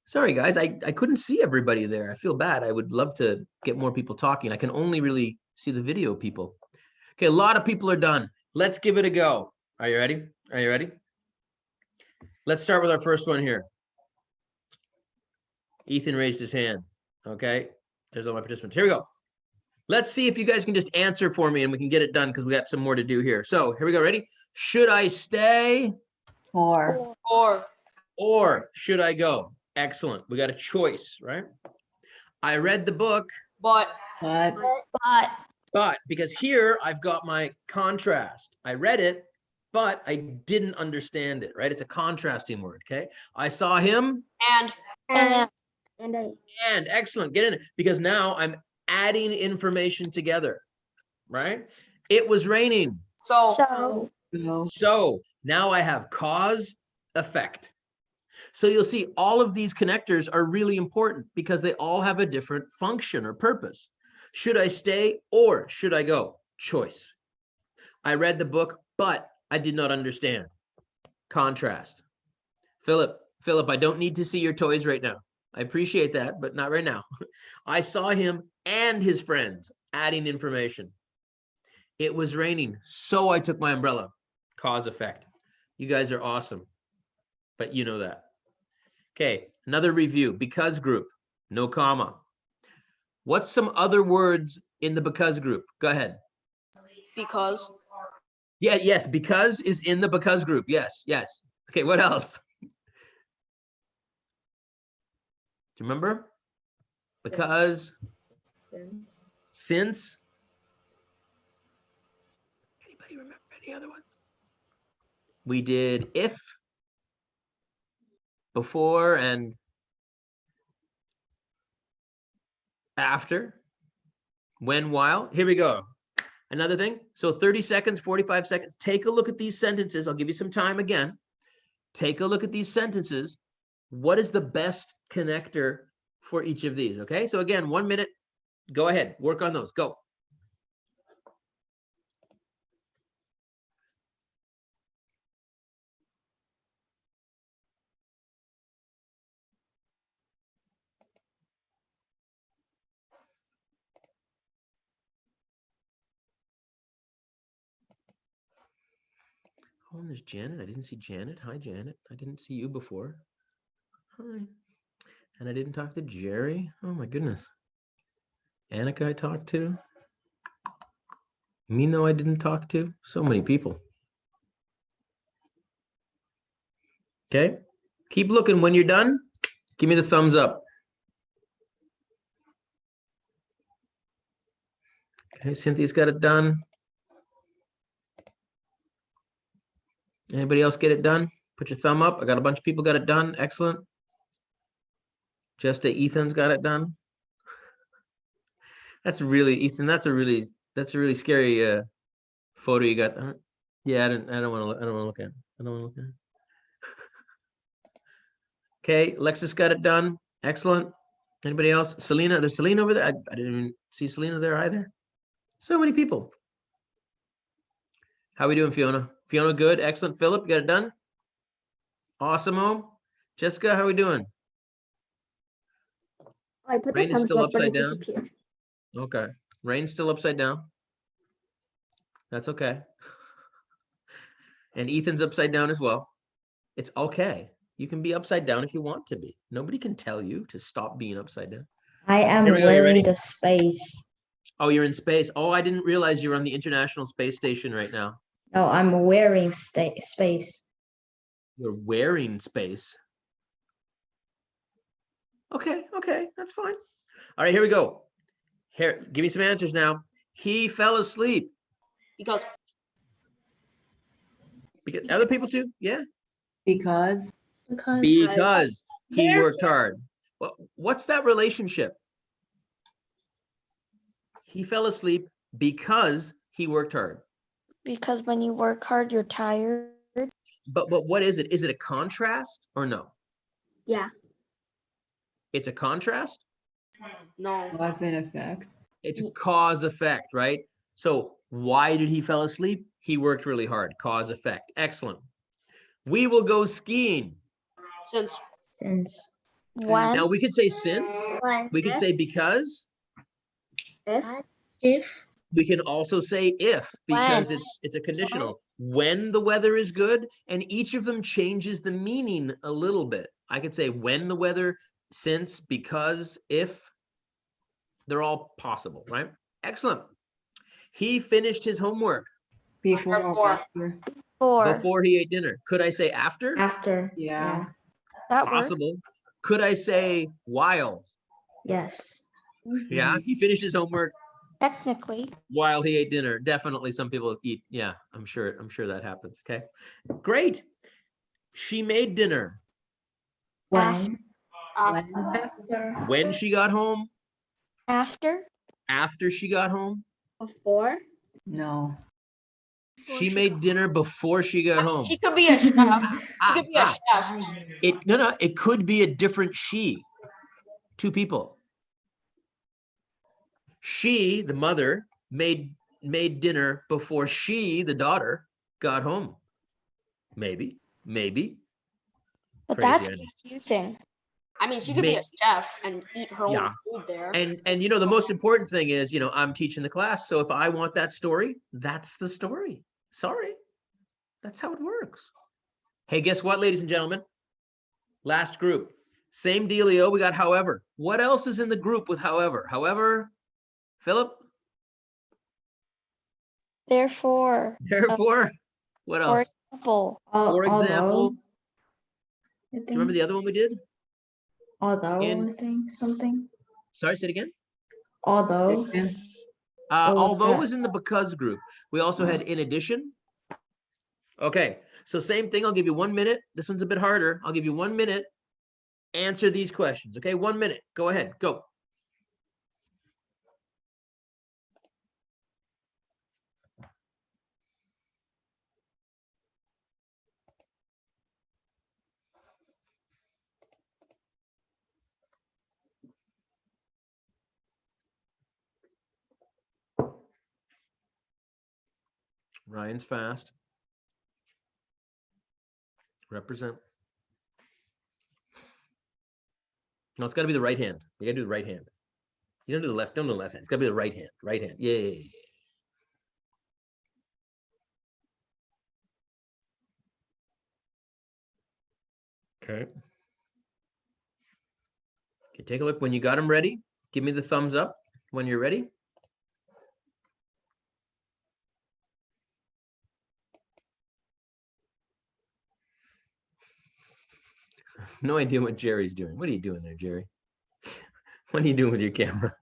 [SPEAKER 1] Sorry, guys, I couldn't see everybody there. I feel bad. I would love to get more people talking. I can only really see the video people. Okay, a lot of people are done. Let's give it a go. Are you ready? Are you ready? Let's start with our first one here. Ethan raised his hand. Okay, there's all my participants. Here we go. Let's see if you guys can just answer for me and we can get it done because we got some more to do here. So here we go. Ready? Should I stay? Or should I go? Excellent. We got a choice, right? I read the book,
[SPEAKER 5] But
[SPEAKER 1] because here I've got my contrast. I read it, but I didn't understand it, right? It's a contrasting word, okay? I saw him.
[SPEAKER 5] and
[SPEAKER 1] And excellent. Get in it. Because now I'm adding information together, right? It was raining.
[SPEAKER 5] so
[SPEAKER 1] So now I have cause, effect. So you'll see all of these connectors are really important because they all have a different function or purpose. Should I stay or should I go? Choice. I read the book, but I did not understand. Contrast. Philip, I don't need to see your toys right now. I appreciate that, but not right now. I saw him and his friends adding information. It was raining, so I took my umbrella. Cause effect. You guys are awesome, but you know that. Okay, another review. Because group, no comma. What's some other words in the because group? Go ahead.
[SPEAKER 5] because
[SPEAKER 1] Yeah, yes, because is in the because group. Yes, yes. Okay, what else? Do you remember? Because, since. Anybody remember any other ones? We did if, before, and after, when, while. Here we go. Another thing. So 30 seconds, 45 seconds. Take a look at these sentences. I'll give you some time again. Take a look at these sentences. What is the best connector for each of these? Okay, so again, 1 minute. Go ahead, work on those. Go. Oh, and there's Janet. I didn't see Janet. Hi, Janet. I didn't see you before. Hi. And I didn't talk to Jerry. Oh my goodness. Annika I talked to. Mino I didn't talk to. So many people. Okay. Keep looking. When you're done, give me the thumbs up. Okay, Cynthia's got it done. Anybody else get it done? Put your thumb up. I got a bunch of people got it done. Excellent. Just Ethan's got it done. That's really, Ethan, that's a really scary photo you got. Yeah, I don't want to look at it. I don't want to look at it. Okay, Alexis got it done. Excellent. Anybody else? Selena, there's Selena over there. I didn't even see Selena there either. So many people. How we doing, Fiona? Fiona, good. Excellent. Philip, you got it done? Awesome. Jessica, how we doing?
[SPEAKER 2] I put the
[SPEAKER 1] Rain is
[SPEAKER 2] thumbs
[SPEAKER 1] still
[SPEAKER 2] up, but
[SPEAKER 1] upside
[SPEAKER 2] it
[SPEAKER 1] down.
[SPEAKER 2] disappeared.
[SPEAKER 1] Okay. Rain's still upside down. That's okay. And Ethan's upside down as well. It's okay. You can be upside down if you want to be. Nobody can tell you to stop being upside down.
[SPEAKER 8] I am
[SPEAKER 1] Here we go, you ready?
[SPEAKER 8] wearing the space.
[SPEAKER 1] Oh, you're in space. Oh, I didn't realize you were on the International Space Station right now.
[SPEAKER 8] No, I'm wearing space.
[SPEAKER 1] You're wearing space. Okay, that's fine. All right, here we go. Here, give me some answers now. He fell asleep. Because other people too? Yeah.
[SPEAKER 7] Because
[SPEAKER 1] Because he worked hard. Well, what's that relationship? He fell asleep because he worked hard.
[SPEAKER 6] Because when you work hard, you're tired.
[SPEAKER 1] But what is it? Is it a contrast or no?
[SPEAKER 2] Yeah.
[SPEAKER 1] It's a contrast?
[SPEAKER 5] No.
[SPEAKER 7] cause and effect.
[SPEAKER 1] It's a cause effect, right? So why did he fell asleep? He worked really hard. Cause effect. Excellent. We will go skiing.
[SPEAKER 5] Since
[SPEAKER 8] Since.
[SPEAKER 6] When?
[SPEAKER 1] Now we could say since.
[SPEAKER 3] When?
[SPEAKER 1] We could say because.
[SPEAKER 2] If.
[SPEAKER 10] If
[SPEAKER 1] We can also say if, because
[SPEAKER 6] When?
[SPEAKER 1] it's a conditional. When the weather is good, and each of them changes the meaning a little bit. I could say when the weather, since, because, if. They're all possible, right? Excellent. He finished his homework
[SPEAKER 7] Before or
[SPEAKER 5] Before.
[SPEAKER 7] after.
[SPEAKER 1] before he ate dinner. Could I say after?
[SPEAKER 8] After.
[SPEAKER 7] Yeah.
[SPEAKER 6] That works.
[SPEAKER 1] Possible. Could I say while?
[SPEAKER 8] Yes.
[SPEAKER 1] Yeah, he finished his homework
[SPEAKER 6] Technically.
[SPEAKER 1] while he ate dinner. Definitely some people eat. Yeah, I'm sure that happens. Okay, great. She made dinner
[SPEAKER 8] When.
[SPEAKER 10] after
[SPEAKER 1] when she got home,
[SPEAKER 6] After.
[SPEAKER 1] after she got home.
[SPEAKER 2] Before.
[SPEAKER 7] No.
[SPEAKER 1] She made dinner before she got home.
[SPEAKER 5] she could be a chef. She
[SPEAKER 1] Ah,
[SPEAKER 5] could be a chef.
[SPEAKER 1] it could be a different she. Two people. She, the mother, made dinner before she, the daughter, got home. Maybe.
[SPEAKER 6] But
[SPEAKER 1] Crazy,
[SPEAKER 6] that's
[SPEAKER 1] I know.
[SPEAKER 6] confusing.
[SPEAKER 5] I mean, she could be a chef and eat her
[SPEAKER 1] Yeah.
[SPEAKER 5] own food there.
[SPEAKER 1] And the most important thing is, I'm teaching the class. So if I want that story, that's the story. Sorry. That's how it works. Hey, guess what, ladies and gentlemen? Last group. Same dealio. We got however. What else is in the group with however? However, Philip?
[SPEAKER 6] Therefore.
[SPEAKER 1] Therefore, what
[SPEAKER 6] For
[SPEAKER 1] else?
[SPEAKER 6] example.
[SPEAKER 1] For example,
[SPEAKER 8] I
[SPEAKER 1] do you remember
[SPEAKER 8] think.
[SPEAKER 1] the other one we did?
[SPEAKER 8] Although,
[SPEAKER 1] in-
[SPEAKER 8] I think something.
[SPEAKER 1] Sorry, say it again.
[SPEAKER 8] Although. Or was
[SPEAKER 1] Although
[SPEAKER 8] that-
[SPEAKER 1] was in the because group. We also had in addition. Okay, so same thing. I'll give you 1 minute. This one's a bit harder. I'll give you 1 minute. Answer these questions. Okay, 1 minute. Go ahead. Go. Ryan's fast. Represent. No, it's got to be the right hand. You got to do the right hand. You don't do the left. Don't do the left hand. It's got to be the right hand. Right hand. Yay. Okay. Okay, take a look. When you got them ready, give me the thumbs up when you're ready. No idea what Jerry's doing. What are you doing there, Jerry? What are you doing with your camera?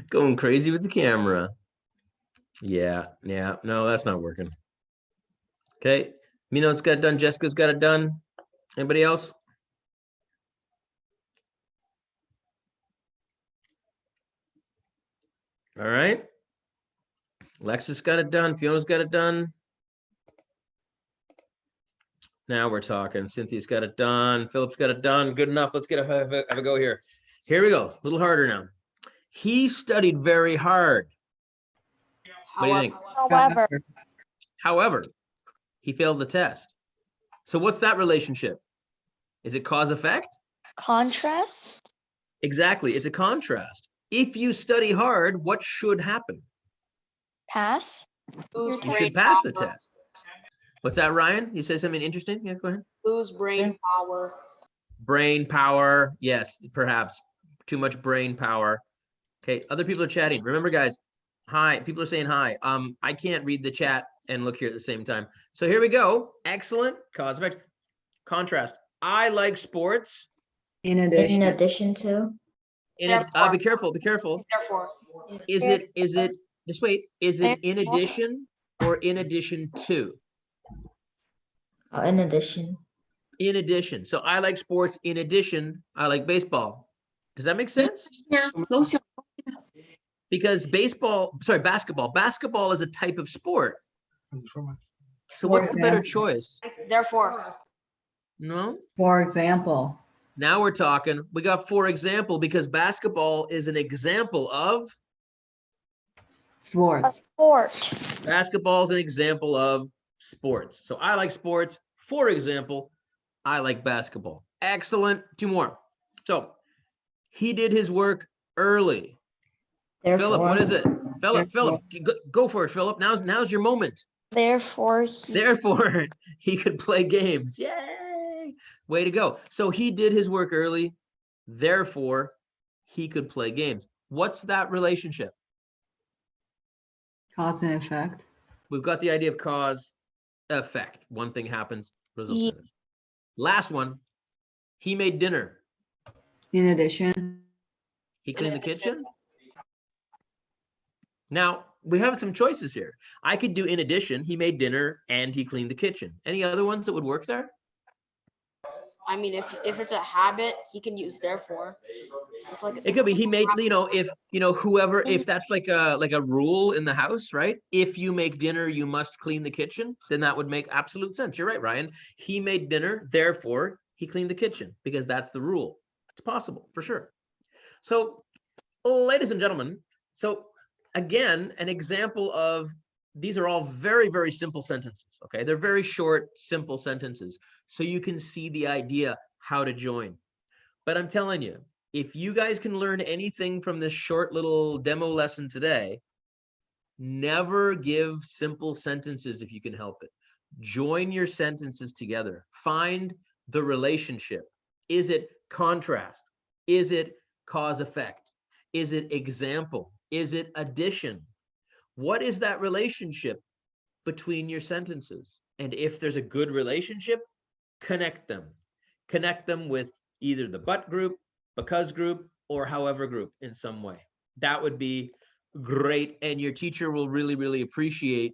[SPEAKER 1] Going crazy with the camera. Yeah, no, that's not working. Okay, Mino's got it done. Jessica's got it done. Anybody else? All right. Alexis got it done. Fiona's got it done. Now we're talking. Cynthia's got it done. Philip's got it done. Good enough. Let's have a go here. Here we go. A little harder now. He studied very hard. What do you think? However, he failed the test. So what's that relationship? Is it cause effect?
[SPEAKER 6] Contrast.
[SPEAKER 1] Exactly. It's a contrast. If you study hard, what should happen?
[SPEAKER 6] Pass.
[SPEAKER 5] Lose
[SPEAKER 1] You
[SPEAKER 5] brain
[SPEAKER 1] should pass the
[SPEAKER 5] power.
[SPEAKER 1] test. What's that, Ryan? You said something interesting? Yeah, go ahead.
[SPEAKER 5] Lose brain power.
[SPEAKER 1] Brain power. Yes, perhaps. Too much brain power. Okay, other people are chatting. Remember, guys, hi. People are saying hi. I can't read the chat and look here at the same time. So here we go. Excellent. Cause effect. Contrast. I like sports.
[SPEAKER 7] In addition.
[SPEAKER 8] In addition to.
[SPEAKER 5] Therefore.
[SPEAKER 1] Be careful. Be careful.
[SPEAKER 5] Therefore.
[SPEAKER 1] Is it just wait? Is it in addition or in addition to?
[SPEAKER 8] In addition.
[SPEAKER 1] In addition. So I like sports. In addition, I like baseball. Does that make sense? Because basketball is a type of sport. So what's the better choice?
[SPEAKER 5] Therefore.
[SPEAKER 1] No?
[SPEAKER 11] For example.
[SPEAKER 1] Now we're talking. We got for example, because basketball is an example of
[SPEAKER 11] Sports.
[SPEAKER 6] Sport.
[SPEAKER 1] basketball is an example of sports. So I like sports. For example, I like basketball. Excellent. 2 more. So he did his work early.
[SPEAKER 8] Therefore,
[SPEAKER 1] Philip, what is it? Philip, go for it, Philip. Now's your moment.
[SPEAKER 6] Therefore,
[SPEAKER 1] he could play games. Yay! Way to go. So he did his work early. Therefore, he could play games. What's that relationship?
[SPEAKER 11] Cause and effect.
[SPEAKER 1] We've got the idea of cause, effect. One thing happens, results in it. Last one. He made dinner.
[SPEAKER 11] In addition.
[SPEAKER 1] He cleaned the kitchen. Now, we have some choices here. I could do in addition, he made dinner and he cleaned the kitchen. Any other ones that would work there?
[SPEAKER 5] I mean, if it's a habit, he can use therefore. It's like
[SPEAKER 1] It could be he made, if that's like a rule in the house, right? If you make dinner, you must clean the kitchen, then that would make absolute sense. You're right, Ryan. He made dinner, therefore he cleaned the kitchen, because that's the rule. It's possible, for sure. So, ladies and gentlemen, so again, an example of, these are all very, very simple sentences, okay? They're very short, simple sentences. So you can see the idea how to join. But I'm telling you, if you guys can learn anything from this short little demo lesson today, never give simple sentences if you can help it. Join your sentences together. Find the relationship. Is it contrast? Is it cause effect? Is it example? Is it addition? What is that relationship between your sentences? And if there's a good relationship, connect them. Connect them with either the but group, because group, or however group in some way. That would be great. And your teacher will really, really appreciate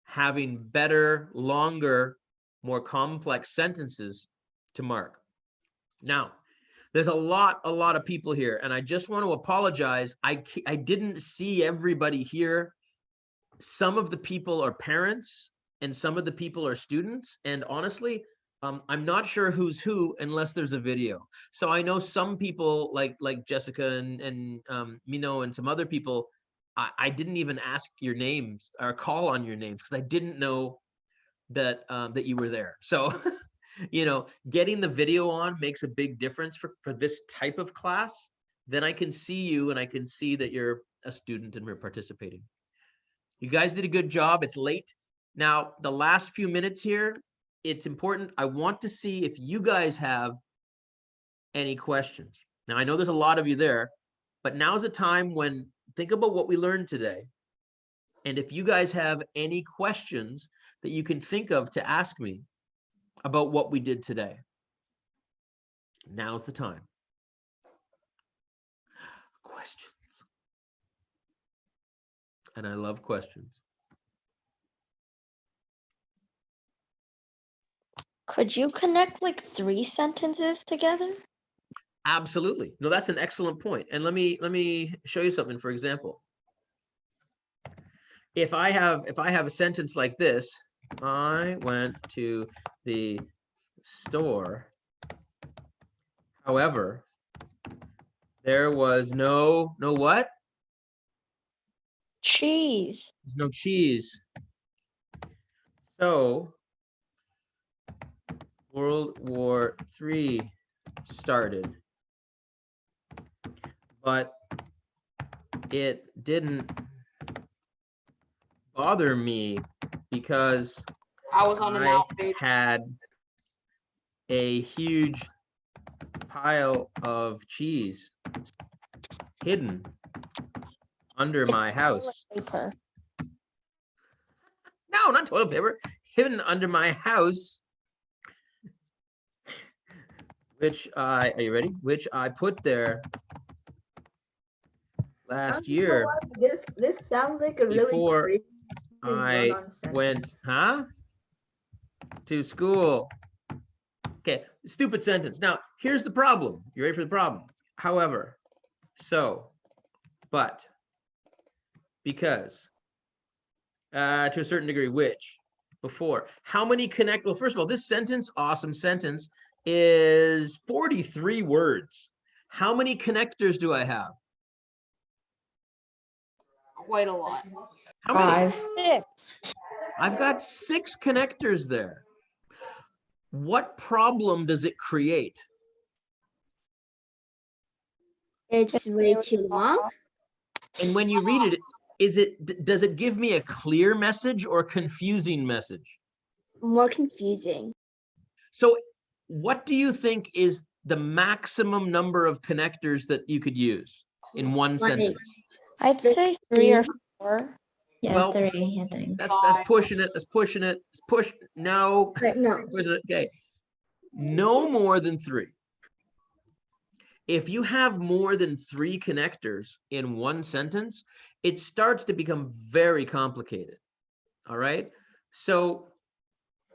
[SPEAKER 1] having better, longer, more complex sentences to mark. Now, there's a lot of people here, and I just want to apologize. I didn't see everybody here. Some of the people are parents and some of the people are students. And honestly, I'm not sure who's who unless there's a video. So I know some people like Jessica and Mino and some other people, I didn't even ask your names or call on your names because I didn't know that that you were there. So getting the video on makes a big difference for this type of class. Then I can see you and I can see that you're a student and we're participating. You guys did a good job. It's late. Now, the last few minutes here, it's important. I want to see if you guys have any questions. Now, I know there's a lot of you there, but now's the time when think about what we learned today. And if you guys have any questions that you can think of to ask me about what we did today, now's the time. Questions. And I love questions.
[SPEAKER 6] could you connect like 3 sentences together?
[SPEAKER 1] Absolutely. No, that's an excellent point. And let me show you something. For example, if I have a sentence like this, I went to the store. However, there was no what?
[SPEAKER 6] Cheese.
[SPEAKER 1] There's no cheese. So World War III started, but it didn't bother me because
[SPEAKER 5] I was on the now page.
[SPEAKER 1] had a huge pile of cheese hidden under my house.
[SPEAKER 6] Paper.
[SPEAKER 1] No, not toilet paper. Hidden under my house, which are you ready? Which I put there last year.
[SPEAKER 7] This sounds like a really
[SPEAKER 1] Before
[SPEAKER 7] great
[SPEAKER 1] I went, to school. Okay, stupid sentence. Now, here's the problem. You ready for the problem? However, so, but, because, to a certain degree, which, before. How many connect? Well, first of all, this sentence, awesome sentence, is 43 words. How many connectors do I have?
[SPEAKER 5] Quite a lot.
[SPEAKER 1] How many?
[SPEAKER 8] 5.
[SPEAKER 6] 6.
[SPEAKER 1] I've got 6 connectors there. What problem does it create?
[SPEAKER 2] It's way too long.
[SPEAKER 1] And when you read it, does it give me a clear message or confusing message?
[SPEAKER 2] More confusing.
[SPEAKER 1] So what do you think is the maximum number of connectors that you could use in one sentence?
[SPEAKER 6] I'd say 3 or 4.
[SPEAKER 8] Yeah,
[SPEAKER 1] Well,
[SPEAKER 8] 3, I think.
[SPEAKER 1] That's pushing it. That's pushing it. Push. No.
[SPEAKER 2] But no.
[SPEAKER 1] Okay. No more than 3. If you have more than 3 connectors in one sentence, it starts to become very complicated. All right. So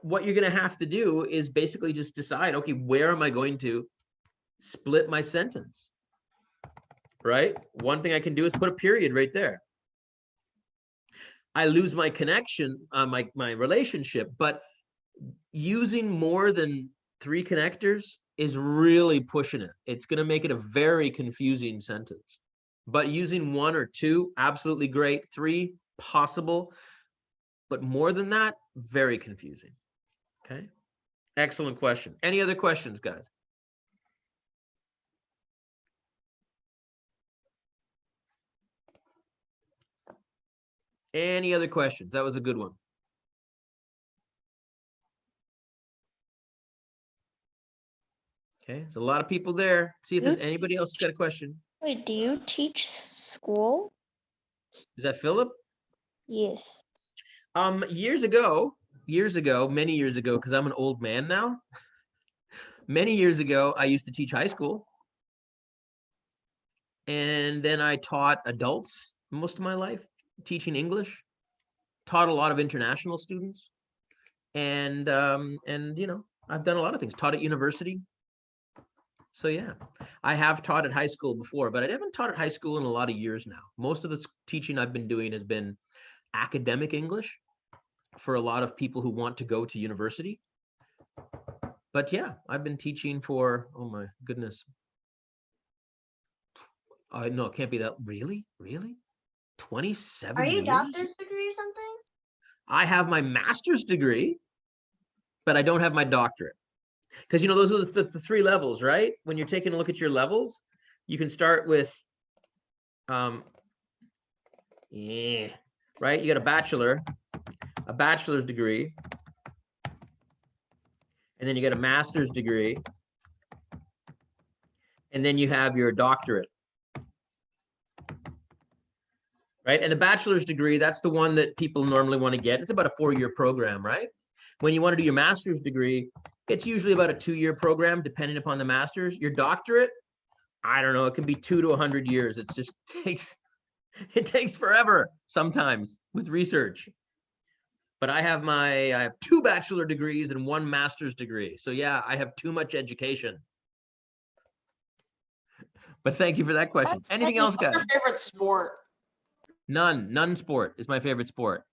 [SPEAKER 1] what you're going to have to do is basically just decide, okay, where am I going to split my sentence? Right. One thing I can do is put a period right there. I lose my connection, my relationship, but using more than 3 connectors is really pushing it. It's going to make it a very confusing sentence. But using 1 or 2, absolutely great. 3, possible. But more than that, very confusing. Okay. Excellent question. Any other questions, guys? Any other questions? That was a good one. Okay, there's a lot of people there. See if there's anybody else who's got a question.
[SPEAKER 6] Wait, do you teach school?
[SPEAKER 1] Is that Philip?
[SPEAKER 6] Yes.
[SPEAKER 1] Years ago, many years ago, because I'm an old man now. Many years ago, I used to teach high school. And then I taught adults most of my life, teaching English. Taught a lot of international students. And you know, I've done a lot of things. Taught at university. So yeah, I have taught at high school before, but I haven't taught at high school in a lot of years now. Most of the teaching I've been doing has been academic English for a lot of people who want to go to university. But yeah, I've been teaching for, oh my goodness. No, it can't be that. Really? 27
[SPEAKER 3] Are you
[SPEAKER 1] years?
[SPEAKER 3] doctor's degree or something?
[SPEAKER 1] I have my master's degree, but I don't have my doctorate. Because, you know, those are the 3 levels, right? When you're taking a look at your levels, you can start with, right? You got a bachelor's degree, and then you get a master's degree, and then you have your doctorate, right? And the bachelor's degree, that's the one that people normally want to get. It's about a 4-year program, right? When you want to do your master's degree, it's usually about a 2-year program, depending upon the master's. Your doctorate, I don't know, it can be 2 to 100 years. It just takes forever sometimes with research. But I have 2 bachelor degrees and 1 master's degree. So yeah, I have too much education. But thank you for that question. Anything else, guys?
[SPEAKER 5] What's your favorite sport?
[SPEAKER 1] None sport is my favorite sport.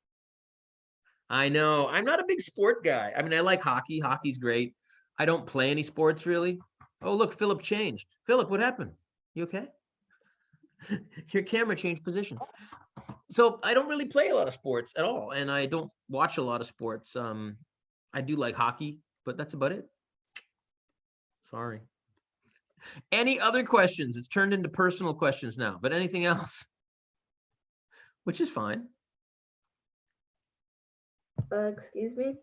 [SPEAKER 1] I know, I'm not a big sport guy. I mean, I like hockey. Hockey's great. I don't play any sports really. Oh, look, Philip changed. Philip, what happened? You okay? Your camera changed position. So I don't really play a lot of sports at all. And I don't watch a lot of sports. I do like hockey, but that's about it. Sorry. Any other questions? It's turned into personal questions now, but anything else? Which is fine.
[SPEAKER 7] Excuse me?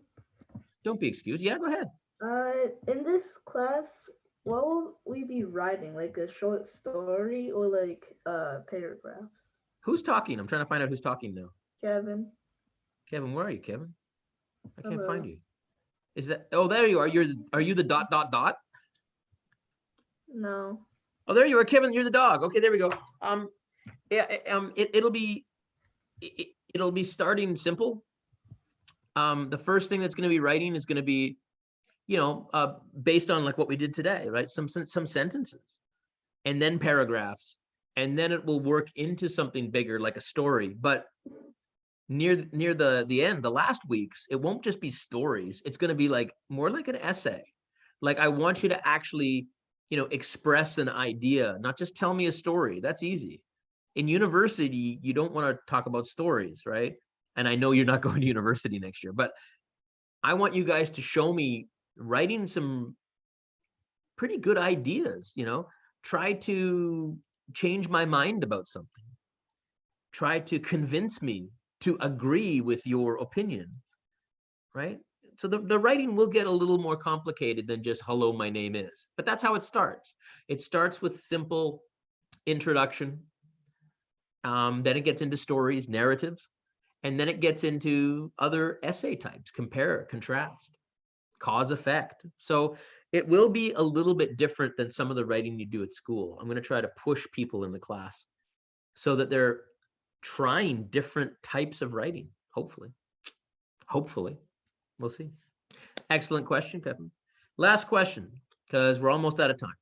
[SPEAKER 1] Don't be excused. Yeah, go ahead.
[SPEAKER 7] In this class, what will we be writing? Like a short story or like paragraphs?
[SPEAKER 1] Who's talking? I'm trying to find out who's talking now.
[SPEAKER 7] Kevin.
[SPEAKER 1] Kevin, where are you, Kevin? I can't
[SPEAKER 7] Hello.
[SPEAKER 1] find you. Is that, oh, there you are. Are you the ...
[SPEAKER 7] No.
[SPEAKER 1] Oh, there you are, Kevin. You're the dog. Okay, there we go. Yeah, it'll be, it'll be starting simple. The first thing that's going to be writing is going to be, based on like what we did today, right? Some sentences, and then paragraphs, and then it will work into something bigger like a story. But near the end, the last weeks, it won't just be stories. It's going to be like more like an essay. Like I want you to actually, express an idea, not just tell me a story. That's easy. In university, you don't want to talk about stories, right? And I know you're not going to university next year, but I want you guys to show me writing some pretty good ideas, try to change my mind about something. Try to convince me to agree with your opinion, right? So the writing will get a little more complicated than just hello, my name is, but that's how it starts. It starts with simple introduction. Then it gets into stories, narratives, and then it gets into other essay types, compare, contrast, cause, effect. So it will be a little bit different than some of the writing you do at school. I'm going to try to push people in the class so that they're trying different types of writing, hopefully. We'll see. Excellent question, Pepin. Last question, because we're almost out of time.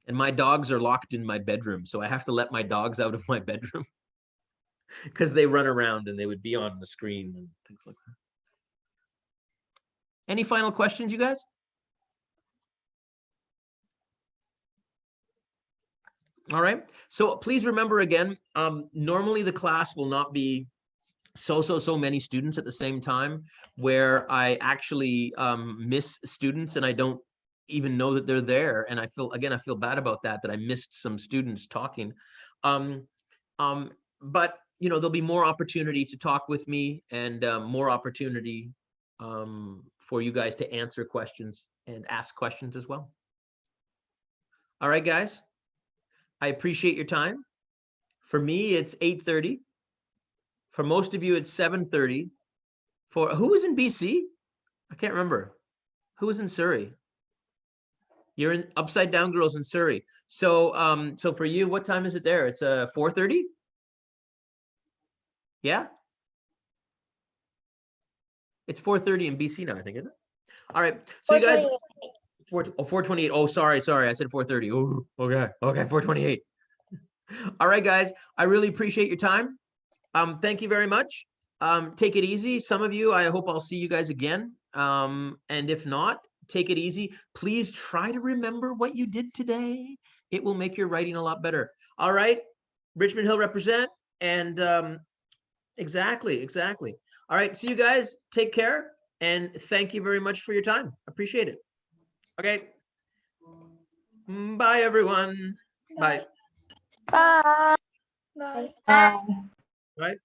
[SPEAKER 1] And my dogs are locked in my bedroom, so I have to let my dogs out of my bedroom because they run around and they would be on the screen and things like that. Any final questions, you guys? All right. So please remember again, normally the class will not be so many students at the same time, where I actually miss students and I don't even know that they're there. And I feel bad about that I missed some students talking. But there'll be more opportunity to talk with me and more opportunity for you guys to answer questions and ask questions as well. All right, guys. I appreciate your time. For me, it's 8:30. For most of you, it's 7:30. For who was in BC? I can't remember. Who was in Surrey? You're in Upside Down Girls in Surrey. So so for you, what time is it there? It's 4:30? Yeah? It's 4:30 in BC now, I think, isn't it? All right. So you guys 4:28. Oh, sorry. I said 4:30. Oh, okay. 4:28. All right, guys. I really appreciate your time. Thank you very much. Take it easy. Some of you, I hope I'll see you guys again. And if not, take it easy. Please try to remember what you did today. It will make your writing a lot better. All right. Richmond Hill represent. And exactly. All right. See you guys. Take care. And thank you very much for your time. Appreciate it. Okay. Bye, everyone. Bye.
[SPEAKER 2] Bye.
[SPEAKER 9] Bye.
[SPEAKER 8] Bye.
[SPEAKER 1] Right.